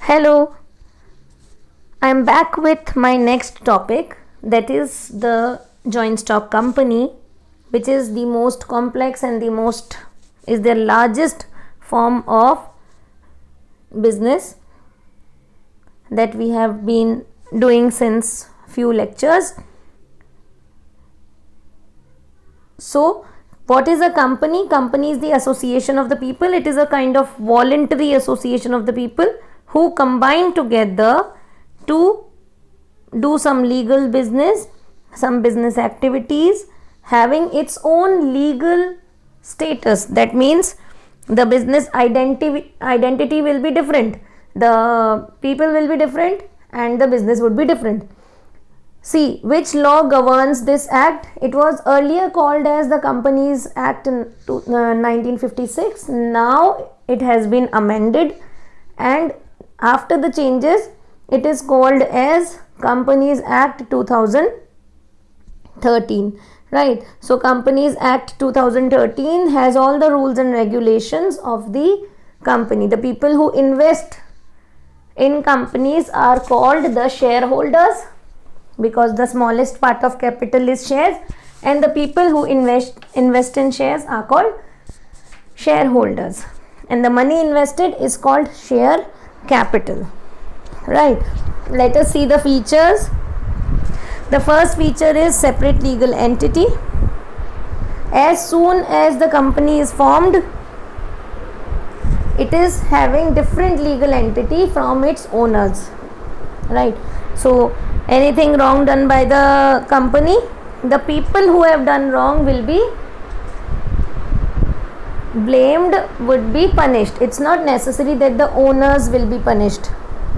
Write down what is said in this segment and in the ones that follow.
Hello, I'm back with my next topic, that is the joint stock company, which is the most complex and the largest form of business that we have been doing since few lectures. So what is a company? Company is the association of the people. It is a kind of voluntary association of the people who combine together to do some legal business, some business activities, having its own legal status. That means the business identity will be different, the people will be different, and the business would be different. See, which law governs this act? It was earlier called as the Companies Act in 1956. Now it has been amended, and after the changes it is called as Companies Act 2013, right? So Companies Act 2013 has all the rules and regulations of the company. The people who invest in companies are called the shareholders, because the smallest part of capital is shares, and the people who invest in shares are called shareholders, and the money invested is called share capital, right? Let us see the features. The first feature is separate legal entity. As soon as the company is formed, it is having different legal entity from its owners, right? So anything wrong done by the company, the people who have done wrong will be blamed, would be punished. It's not necessary that the owners will be punished,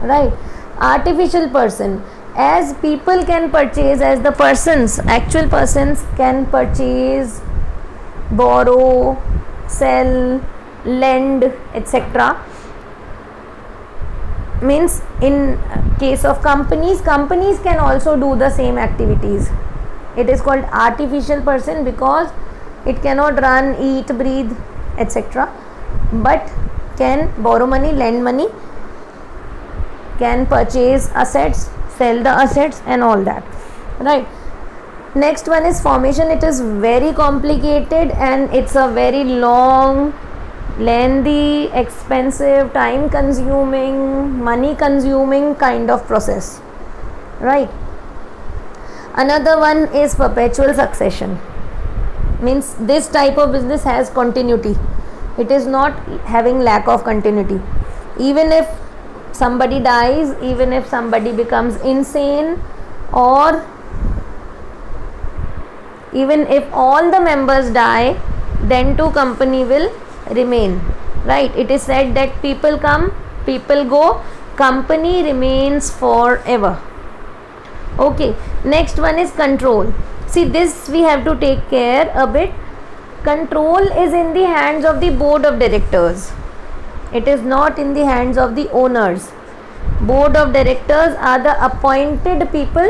right? Artificial person, as people can purchase, as the persons, actual persons can purchase, borrow, sell, lend, etc. Means in case of companies can also do the same activities. It is called artificial person because it cannot run, eat, breathe, etc., but can borrow money, lend money, can purchase assets, sell the assets, and all that, right? Next one is formation. It is very complicated and it's a very long, lengthy, expensive, time consuming, money consuming kind of process, right? Another one is perpetual succession. Means this type of business has continuity. It is not having lack of continuity. Even if somebody dies, even if somebody becomes insane, or even if all the members die, then too company will remain, right? It is said that people come, people go, company remains forever. Okay, next one is control. See, this we have to take care a bit. Control is in the hands of the board of directors. It is not in the hands of the owners. Board of directors are the appointed people.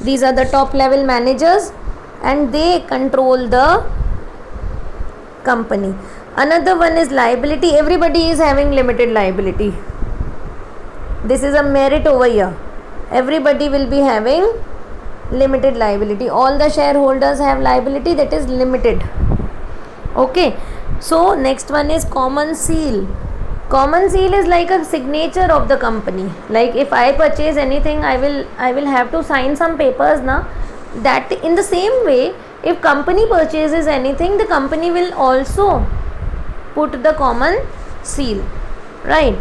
These are the top level managers and they control the company. Another one is liability. Everybody is having limited liability. This is a merit over here. Everybody will be having limited liability. All the shareholders have liability that is limited. Okay, so next one is common seal. Common seal is like a signature of the company. Like if I purchase anything, I will have to sign some papers now. That in the same way, if company purchases anything, the company will also put the common seal, right?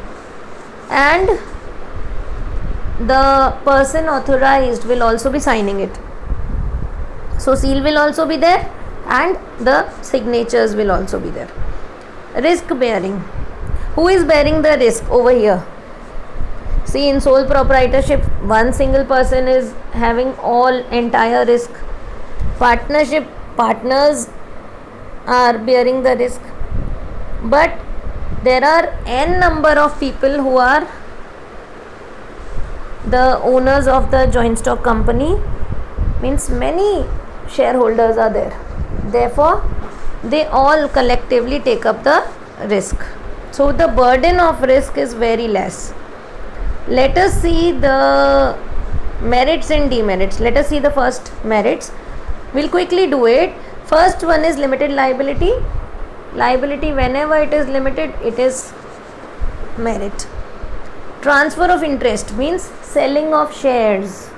And the person authorized will also be signing it. So seal will also be there and the signatures will also be there. Risk bearing. Who is bearing the risk over here? See, in sole proprietorship, one single person is having all entire risk. Partnership, partners are bearing the risk. But there are n number of people who are the owners of the joint stock company. Means many shareholders are there. Therefore, they all collectively take up the risk. So the burden of risk is very less. Let us see the merits and demerits. Let us see the first merits. We'll quickly do it. First one is limited liability. Liability, whenever it is limited, it is merit. Transfer of interest means selling of shares.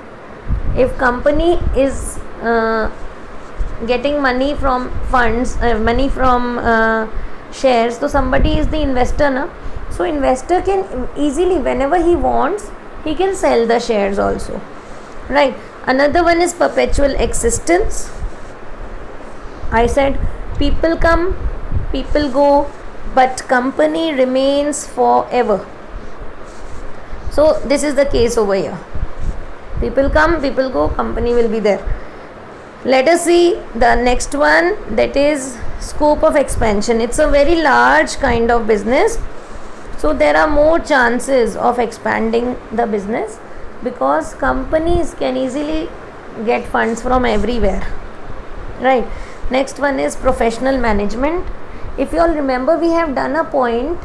If company is getting money from funds, money from shares, so somebody is the investor, na? So investor can easily, whenever he wants, he can sell the shares also, right? Another one is perpetual existence. I said people come, people go, but company remains forever. So this is the case over here. People come, people go, company will be there. Let us see the next one, that is scope of expansion. It's a very large kind of business, so there are more chances of expanding the business because companies can easily get funds from everywhere, right? Next one is professional management. If you all remember, we have done a point,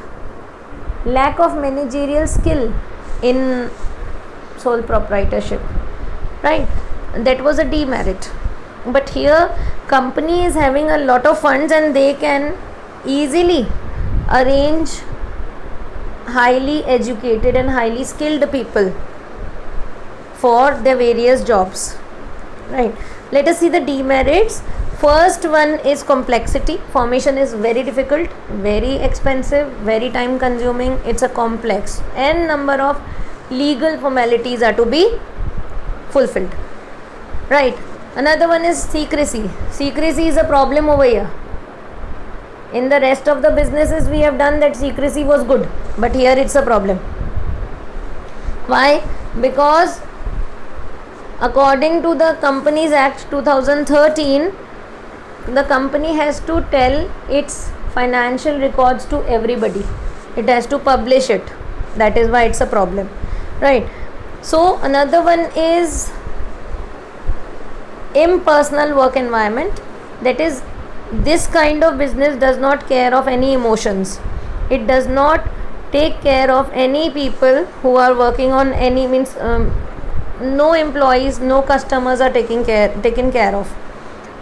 lack of managerial skill in sole proprietorship, right? That was a demerit. But here company is having a lot of funds and they can easily arrange highly educated and highly skilled people for their various jobs, right? Let us see the demerits. First one is complexity. Formation is very difficult, very expensive, very time consuming. It's a complex, n number of legal formalities are to be fulfilled, right? Another one is secrecy. Secrecy is a problem over here. In the rest of the businesses we have done that secrecy was good, but here it's a problem. Why? Because according to the Companies Act 2013, the company has to tell its financial records to everybody. It has to publish it. That is why it's a problem, right? So another one is impersonal work environment. That is, this kind of business does not care of any emotions. It does not take care of any people who are working on any means. No employees, no customers are taken care of.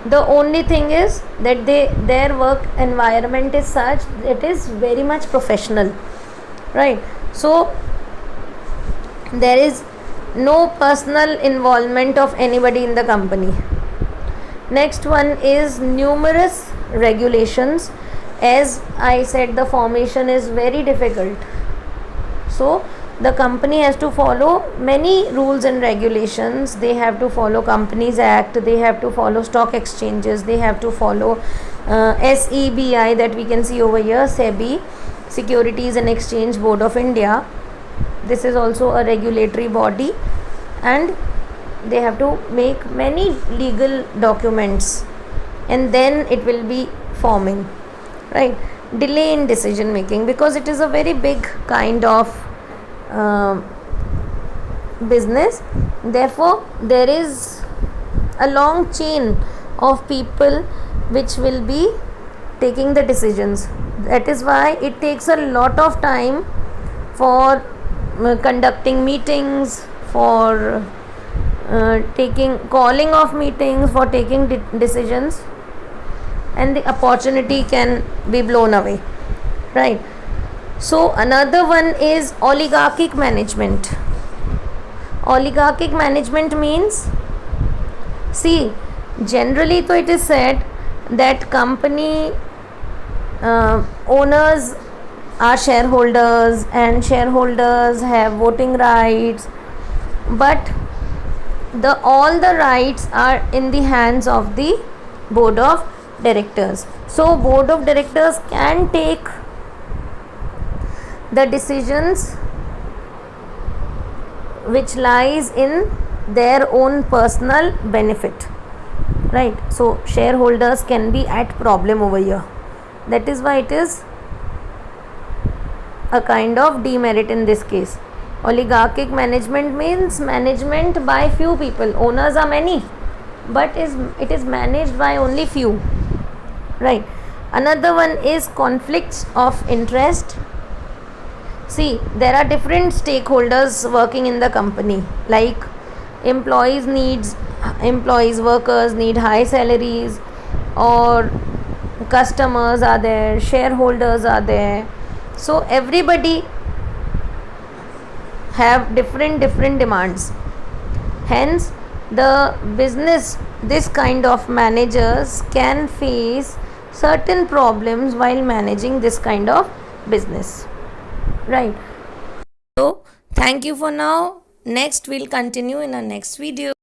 The only thing is that their work environment is such, it is very much professional, right? So there is no personal involvement of anybody in the company. Next one is numerous regulations. As I said, the formation is very difficult, so the company has to follow many rules and regulations. They have to follow Companies Act, they have to follow stock exchanges, they have to follow SEBI, that we can see over here, SEBI, Securities and Exchange Board of India. This is also a regulatory body, and they have to make many legal documents, and then it will be forming, right? Delay in decision making, because it is a very big kind of business. Therefore there is a long chain of people which will be taking the decisions. That is why it takes a lot of time for conducting meetings, for calling of meetings, for taking decisions, and the opportunity can be blown away, right? So another one is oligarchic management. Oligarchic management means, see, generally though it is said that company owners are shareholders and shareholders have voting rights, but all the rights are in the hands of the board of directors. So board of directors can take the decisions which lies in their own personal benefit, right? So shareholders can be at problem over here. That is why it is a kind of demerit in this case. Oligarchic management means management by few people. Owners are many, but it is managed by only few, right? Another one is conflicts of interest. See, there are different stakeholders working in the company, like workers need high salaries, or customers are there, shareholders are there. So everybody have different demands. Hence, the business, this kind of managers can face certain problems while managing this kind of business, right? So thank you for now. Next we'll continue in our next video.